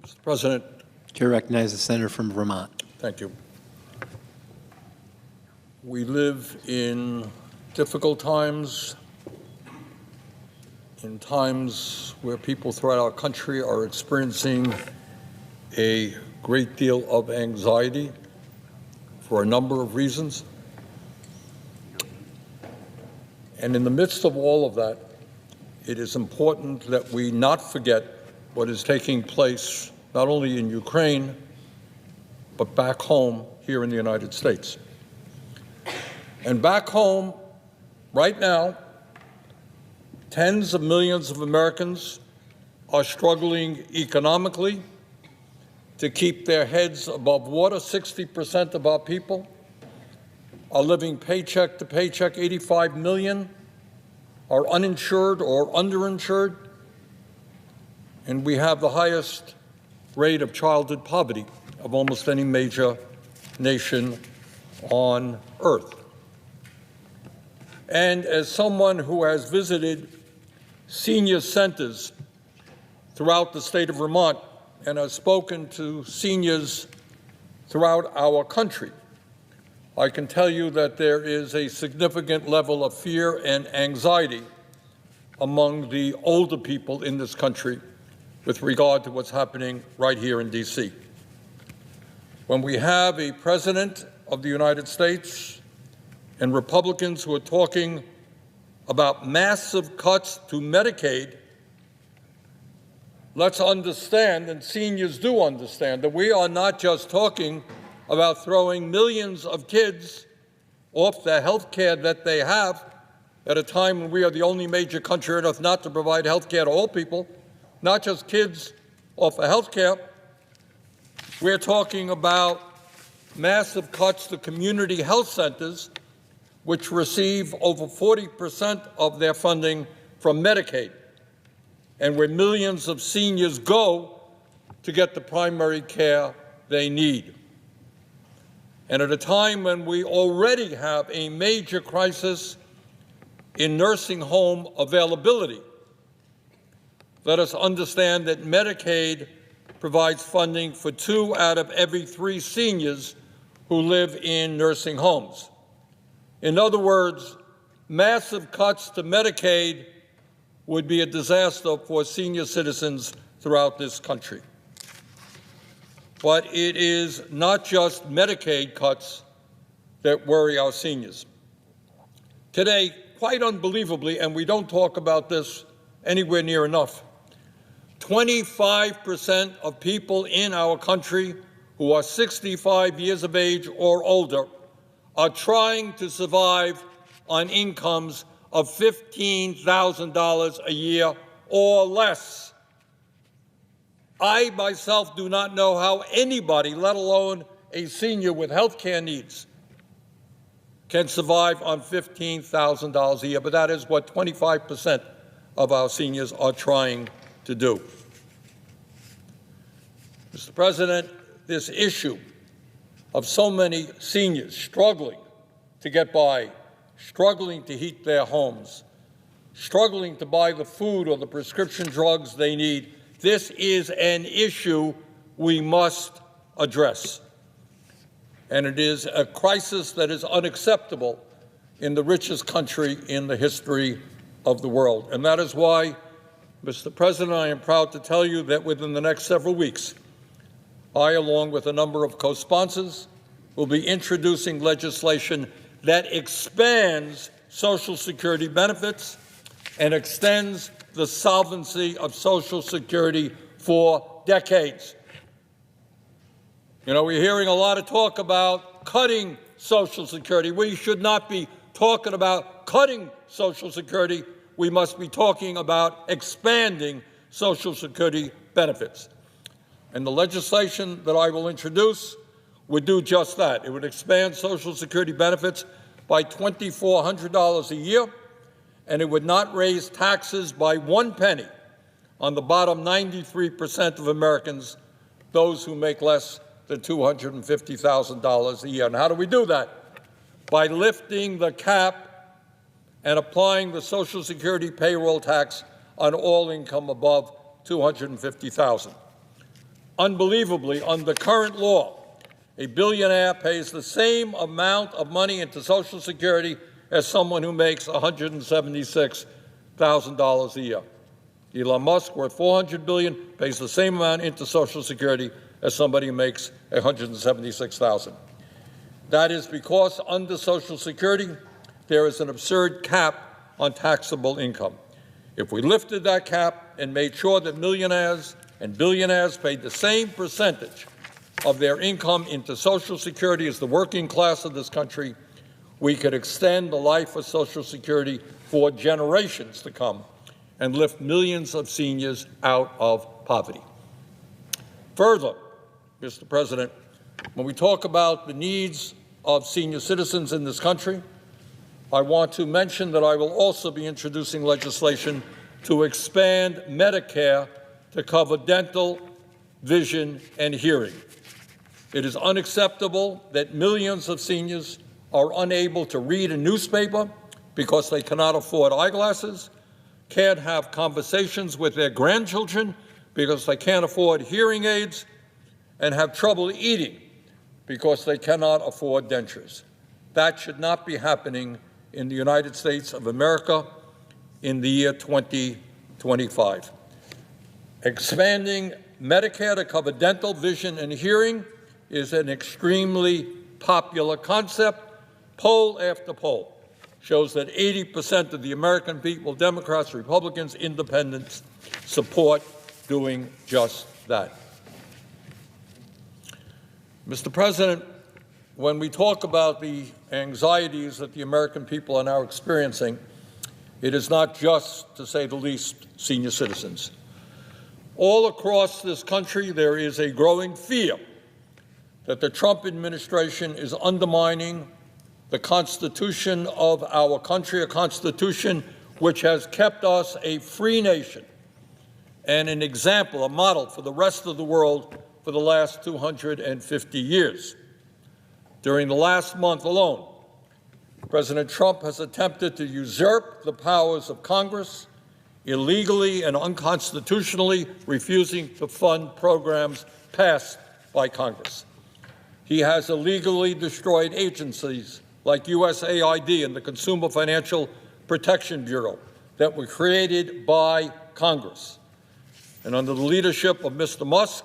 Mr. President. Chair recognizes the senator from Vermont. Thank you. We live in difficult times, in times where people throughout our country are experiencing a great deal of anxiety for a number of reasons. And in the midst of all of that, it is important that we not forget what is taking place not only in Ukraine, but back home here in the United States. And back home, right now, tens of millions of Americans are struggling economically to keep their heads above water. 60% of our people are living paycheck to paycheck. 85 million are uninsured or underinsured. And we have the highest rate of childhood poverty of almost any major nation on earth. And as someone who has visited senior centers throughout the state of Vermont and has spoken to seniors throughout our country, I can tell you that there is a significant level of fear and anxiety among the older people in this country with regard to what's happening right here in D.C. When we have a president of the United States and Republicans who are talking about massive cuts to Medicaid, let's understand, and seniors do understand, that we are not just talking about throwing millions of kids off the health care that they have at a time when we are the only major country on earth not to provide health care to all people, not just kids off of health care. We're talking about massive cuts to community health centers, which receive over 40% of their funding from Medicaid, and where millions of seniors go to get the primary care they need. And at a time when we already have a major crisis in nursing home availability, let us understand that Medicaid provides funding for 2 out of every 3 seniors who live in nursing homes. In other words, massive cuts to Medicaid would be a disaster for senior citizens throughout this country. But it is not just Medicaid cuts that worry our seniors. Today, quite unbelievably, and we don't talk about this anywhere near enough, 25% of people in our country who are 65 years of age or older are trying to survive on incomes of $15,000 a year or less. I myself do not know how anybody, let alone a senior with health care needs, can survive on $15,000 a year, but that is what 25% of our seniors are trying to do. Mr. President, this issue of so many seniors struggling to get by, struggling to heat their homes, struggling to buy the food or the prescription drugs they need, this is an issue we must address. And it is a crisis that is unacceptable in the richest country in the history of the world. And that is why, Mr. President, I am proud to tell you that within the next several weeks, I, along with a number of co-sponsors, will be introducing legislation that expands Social Security benefits and extends the solvency of Social Security for decades. You know, we're hearing a lot of talk about cutting Social Security. We should not be talking about cutting Social Security. We must be talking about expanding Social Security benefits. And the legislation that I will introduce would do just that. It would expand Social Security benefits by $2,400 a year, and it would not raise taxes by 1 penny on the bottom 93% of Americans, those who make less than $250,000 a year. And how do we do that? By lifting the cap and applying the Social Security payroll tax on all income above $250,000. Unbelievably, under current law, a billionaire pays the same amount of money into Social Security as someone who makes $176,000 a year. Elon Musk, worth $400 billion, pays the same amount into Social Security as somebody who makes $176,000. That is because under Social Security, there is an absurd cap on taxable income. If we lifted that cap and made sure that millionaires and billionaires paid the same percentage of their income into Social Security as the working class of this country, we could extend the life of Social Security for generations to come and lift millions of seniors out of poverty. Further, Mr. President, when we talk about the needs of senior citizens in this country, I want to mention that I will also be introducing legislation to expand Medicare to cover dental, vision, and hearing. It is unacceptable that millions of seniors are unable to read a newspaper because they cannot afford eyeglasses, can't have conversations with their grandchildren because they can't afford hearing aids, and have trouble eating because they cannot afford dentures. That should not be happening in the United States of America in the year 2025. Expanding Medicare to cover dental, vision, and hearing is an extremely popular concept. Poll after poll shows that 80% of the American people, Democrats, Republicans, independents, support doing just that. Mr. President, when we talk about the anxieties that the American people are now experiencing, it is not just, to say the least, senior citizens. All across this country, there is a growing fear that the Trump administration is undermining the Constitution of our country, a Constitution which has kept us a free nation and an example, a model for the rest of the world for the last 250 years. During the last month alone, President Trump has attempted to usurp the powers of Congress, illegally and unconstitutionally refusing to fund programs passed by Congress. He has illegally destroyed agencies like USAID and the Consumer Financial Protection Bureau that were created by Congress. And under the leadership of Mr. Musk,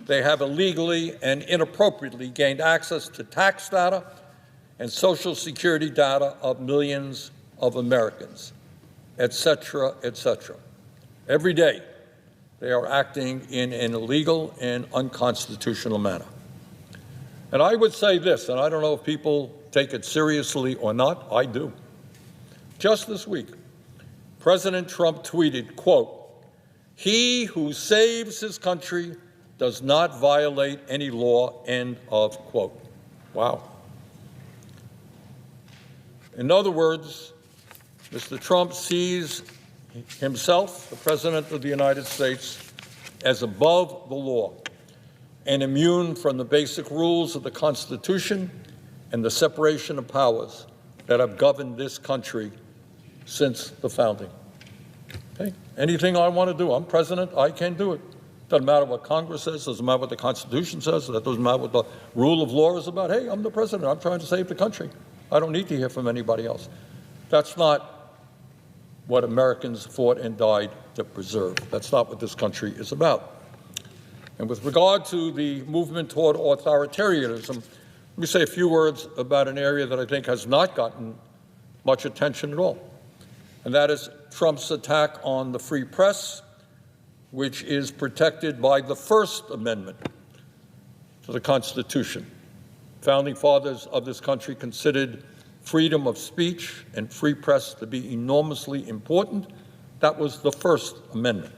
they have illegally and inappropriately gained access to tax data and Social Security data of millions of Americans, et cetera, et cetera. Every day, they are acting in an illegal and unconstitutional manner. And I would say this, and I don't know if people take it seriously or not, I do. Just this week, President Trump tweeted, quote, "He who saves his country does not violate any law," end of quote. Wow. In other words, Mr. Trump sees himself, the President of the United States, as above the law and immune from the basic rules of the Constitution and the separation of powers that have governed this country since the founding. Okay? Anything I want to do, I'm president, I can do it. Doesn't matter what Congress says, doesn't matter what the Constitution says, that doesn't matter what the rule of law is about. Hey, I'm the president, I'm trying to save the country. I don't need to hear from anybody else. That's not what Americans fought and died to preserve. That's not what this country is about. And with regard to the movement toward authoritarianism, let me say a few words about an area that I think has not gotten much attention at all, and that is Trump's attack on the free press, which is protected by the First Amendment to the Constitution. Founding fathers of this country considered freedom of speech and free press to be enormously important. That was the First Amendment.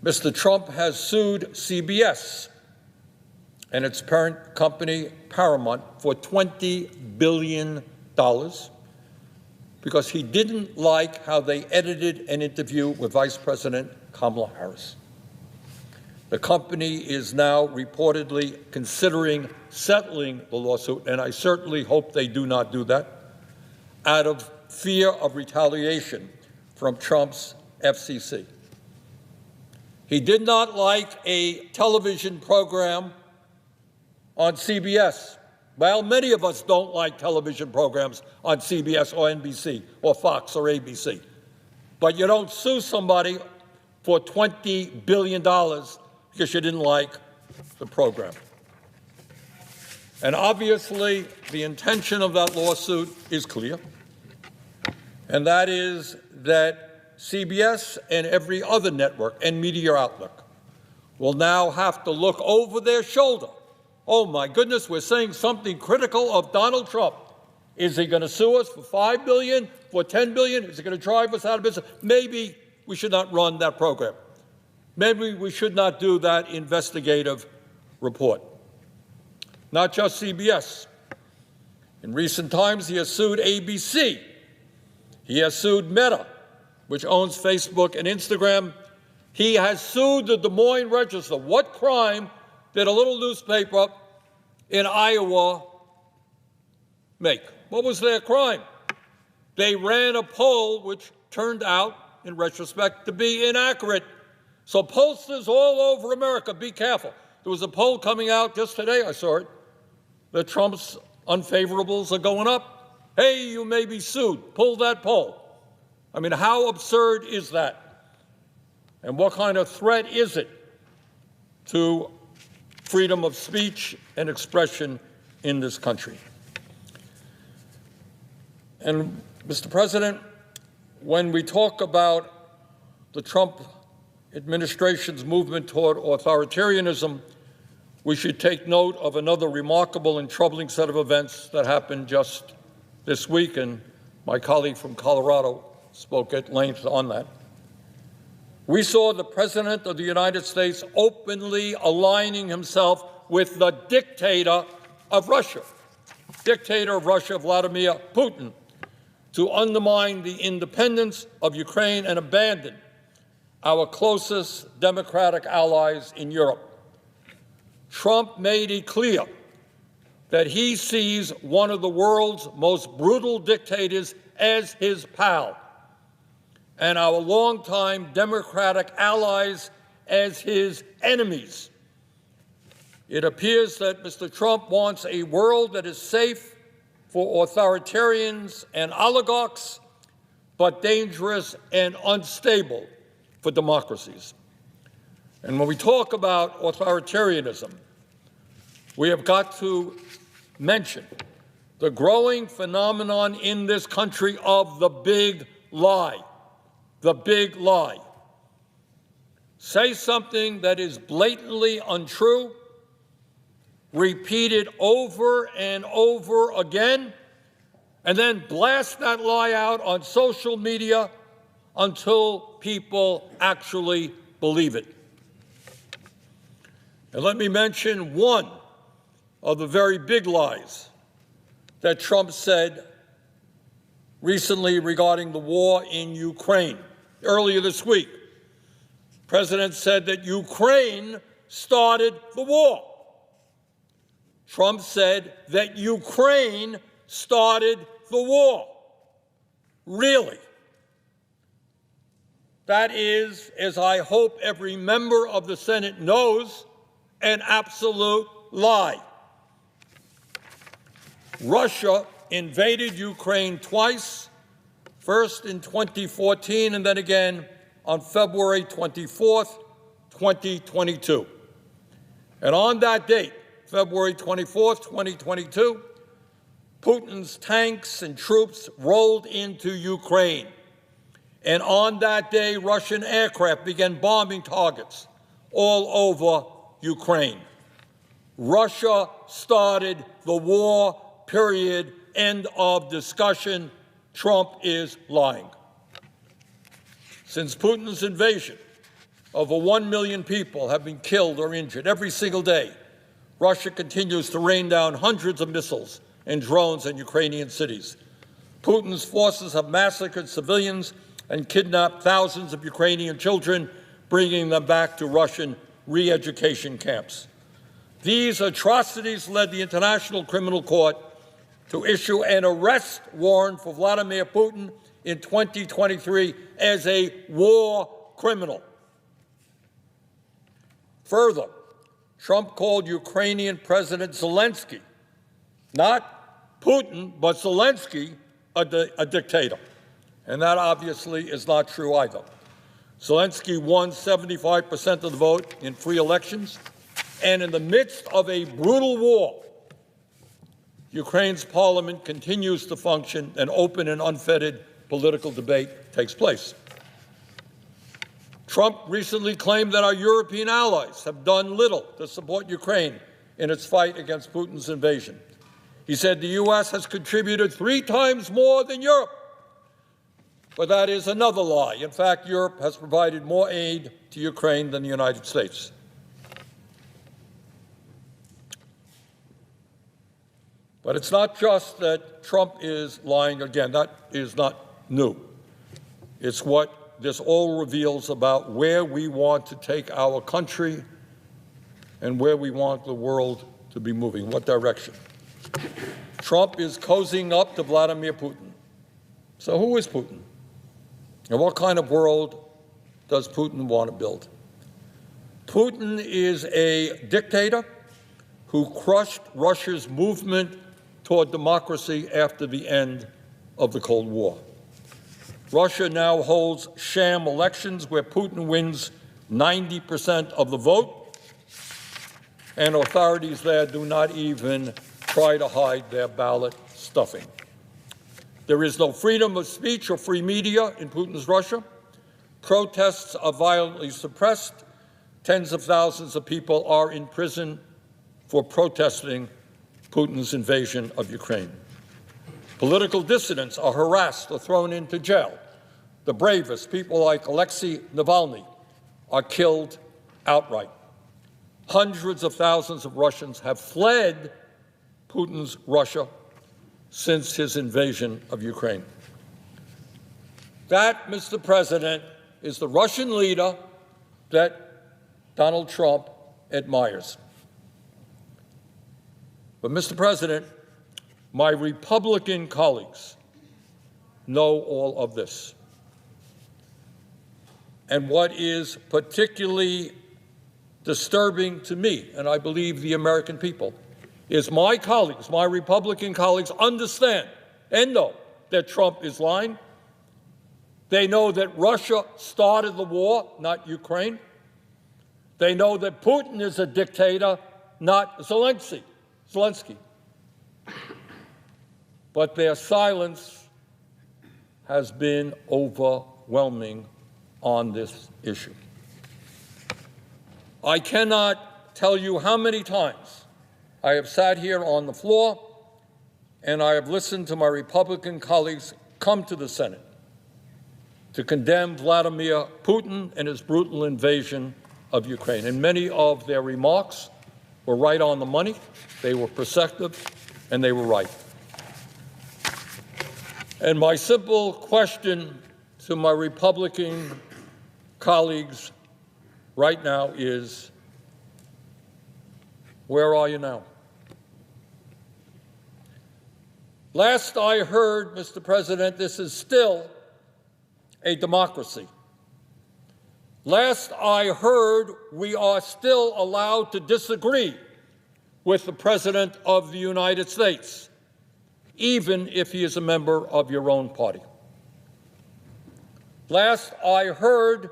Mr. Trump has sued CBS and its parent company, Paramount, for $20 billion because he didn't like how they edited an interview with Vice President Kamala Harris. The company is now reportedly considering settling the lawsuit, and I certainly hope they do not do that, out of fear of retaliation from Trump's FCC. He did not like a television program on CBS. Well, many of us don't like television programs on CBS or NBC or Fox or ABC. But you don't sue somebody for $20 billion because you didn't like the program. And obviously, the intention of that lawsuit is clear, and that is that CBS and every other network and media outlet will now have to look over their shoulder. Oh my goodness, we're saying something critical of Donald Trump. Is he going to sue us for $5 billion, for $10 billion? Is he going to drive us out of business? Maybe we should not run that program. Maybe we should not do that investigative report. Not just CBS. In recent times, he has sued ABC. He has sued Meta, which owns Facebook and Instagram. He has sued the Des Moines Register. What crime did a little newspaper in Iowa make? What was their crime? They ran a poll which turned out, in retrospect, to be inaccurate. So pollsters all over America, be careful. There was a poll coming out just today, I saw it, that Trump's unfavorables are going up. Hey, you may be sued. Pull that poll. I mean, how absurd is that? And what kind of threat is it to freedom of speech and expression in this country? And, Mr. President, when we talk about the Trump administration's movement toward authoritarianism, we should take note of another remarkable and troubling set of events that happened just this week, and my colleague from Colorado spoke at length on that. We saw the President of the United States openly aligning himself with the dictator of Russia, Vladimir Putin, to undermine the independence of Ukraine and abandon our closest democratic allies in Europe. Trump made it clear that he sees one of the world's most brutal dictators as his pal, and our longtime Democratic allies as his enemies. It appears that Mr. Trump wants a world that is safe for authoritarians and oligarchs, but dangerous and unstable for democracies. And when we talk about authoritarianism, we have got to mention the growing phenomenon in this country of the big lie. The big lie. Say something that is blatantly untrue, repeat it over and over again, and then blast that lie out on social media until people actually believe it. And let me mention one of the very big lies that Trump said recently regarding the war in Ukraine. Earlier this week, the President said that Ukraine started the war. Trump said that Ukraine started the war. Really? That is, as I hope every member of the Senate knows, an absolute lie. Russia invaded Ukraine twice, first in 2014 and then again on February 24th, 2022. And on that date, February 24th, 2022, Putin's tanks and troops rolled into Ukraine. And on that day, Russian aircraft began bombing targets all over Ukraine. Russia started the war, period, end of discussion. Trump is lying. Since Putin's invasion, over 1 million people have been killed or injured every single day. Russia continues to rain down hundreds of missiles and drones in Ukrainian cities. Putin's forces have massacred civilians and kidnapped thousands of Ukrainian children, bringing them back to Russian re-education camps. These atrocities led the International Criminal Court to issue an arrest warrant for Vladimir Putin in 2023 as a war criminal. Further, Trump called Ukrainian President Zelensky, not Putin, but Zelensky, a dictator. And that obviously is not true either. Zelensky won 75% of the vote in free elections, and in the midst of a brutal war, Ukraine's parliament continues to function and open and unfettered political debate takes place. Trump recently claimed that our European allies have done little to support Ukraine in its fight against Putin's invasion. He said the U.S. has contributed 3 times more than Europe. But that is another lie. In fact, Europe has provided more aid to Ukraine than the United States. But it's not just that Trump is lying again. That is not new. It's what this all reveals about where we want to take our country and where we want the world to be moving, what direction. Trump is cozying up to Vladimir Putin. So who is Putin? And what kind of world does Putin want to build? Putin is a dictator who crushed Russia's movement toward democracy after the end of the Cold War. Russia now holds sham elections where Putin wins 90% of the vote, and authorities there do not even try to hide their ballot stuffing. There is no freedom of speech or free media in Putin's Russia. Protests are violently suppressed. Tens of thousands of people are in prison for protesting Putin's invasion of Ukraine. Political dissidents are harassed or thrown into jail. The bravest, people like Alexei Navalny, are killed outright. Hundreds of thousands of Russians have fled Putin's Russia since his invasion of Ukraine. That, Mr. President, is the Russian leader that Donald Trump admires. But, Mr. President, my Republican colleagues know all of this. And what is particularly disturbing to me, and I believe the American people, is my colleagues, my Republican colleagues, understand and know that Trump is lying. They know that Russia started the war, not Ukraine. They know that Putin is a dictator, not Zelensky. But their silence has been overwhelming on this issue. I cannot tell you how many times I have sat here on the floor and I have listened to my Republican colleagues come to the Senate to condemn Vladimir Putin and his brutal invasion of Ukraine. And many of their remarks were right on the money, they were perceptive, and they were right. And my simple question to my Republican colleagues right now is, where are you now? Last I heard, Mr. President, this is still a democracy. Last I heard, we are still allowed to disagree with the President of the United States, even if he is a member of your own party. Last I heard,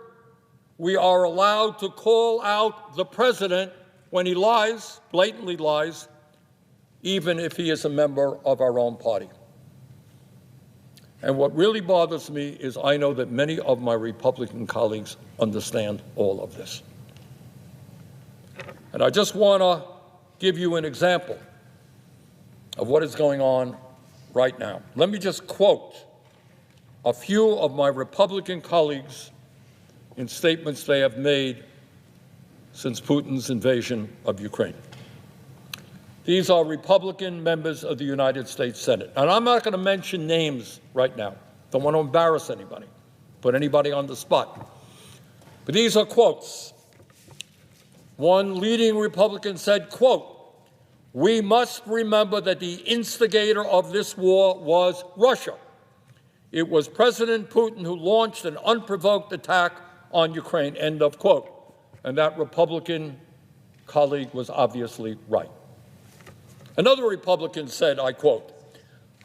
we are allowed to call out the President when he lies, blatantly lies, even if he is a member of our own party. And what really bothers me is I know that many of my Republican colleagues understand all of this. And I just want to give you an example of what is going on right now. Let me just quote a few of my Republican colleagues in statements they have made since Putin's invasion of Ukraine. These are Republican members of the United States Senate. And I'm not going to mention names right now. Don't want to embarrass anybody, put anybody on the spot. But these are quotes. One leading Republican said, quote, "We must remember that the instigator of this war was Russia. It was President Putin who launched an unprovoked attack on Ukraine," end of quote. And that Republican colleague was obviously right. Another Republican said, I quote,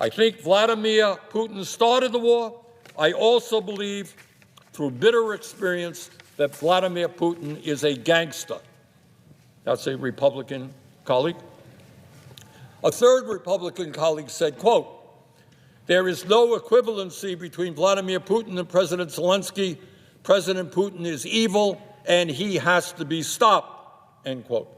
"I think Vladimir Putin started the war. I also believe, through bitter experience, that Vladimir Putin is a gangster." That's a Republican colleague. A third Republican colleague said, quote, "There is no equivalency between Vladimir Putin and President Zelensky. President Putin is evil and he has to be stopped," end quote.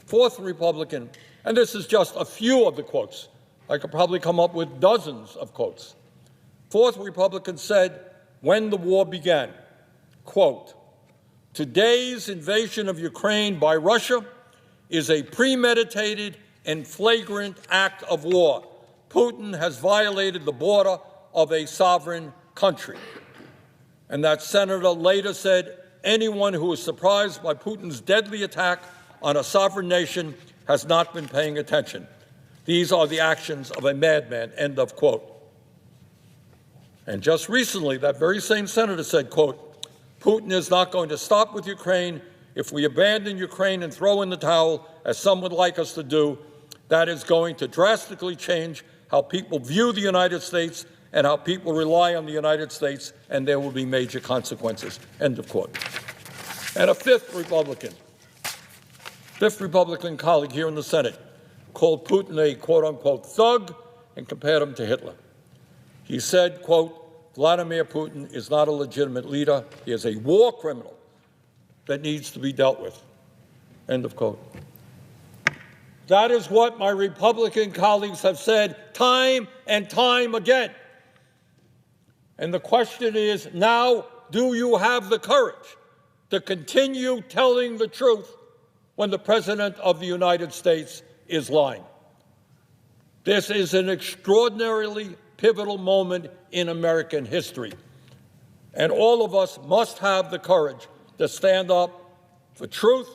Fourth Republican, and this is just a few of the quotes. I could probably come up with dozens of quotes. Fourth Republican said, when the war began, quote, "Today's invasion of Ukraine by Russia is a premeditated and flagrant act of war. Putin has violated the border of a sovereign country." And that senator later said, "Anyone who is surprised by Putin's deadly attack on a sovereign nation has not been paying attention. These are the actions of a madman," end of quote. And just recently, that very same senator said, quote, "Putin is not going to stop with Ukraine. If we abandon Ukraine and throw in the towel, as some would like us to do, that is going to drastically change how people view the United States and how people rely on the United States, and there will be major consequences," end of quote. And a fifth Republican colleague here in the Senate called Putin a quote-unquote thug and compared him to Hitler. He said, quote, "Vladimir Putin is not a legitimate leader. He is a war criminal that needs to be dealt with," end of quote. That is what my Republican colleagues have said time and time again. And the question is now, do you have the courage to continue telling the truth when the President of the United States is lying? This is an extraordinarily pivotal moment in American history. And all of us must have the courage to stand up for truth,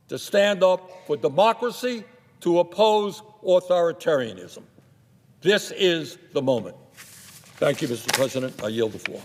to stand up for democracy, to oppose authoritarianism. This is the moment. Thank you, Mr. President. I yield the floor.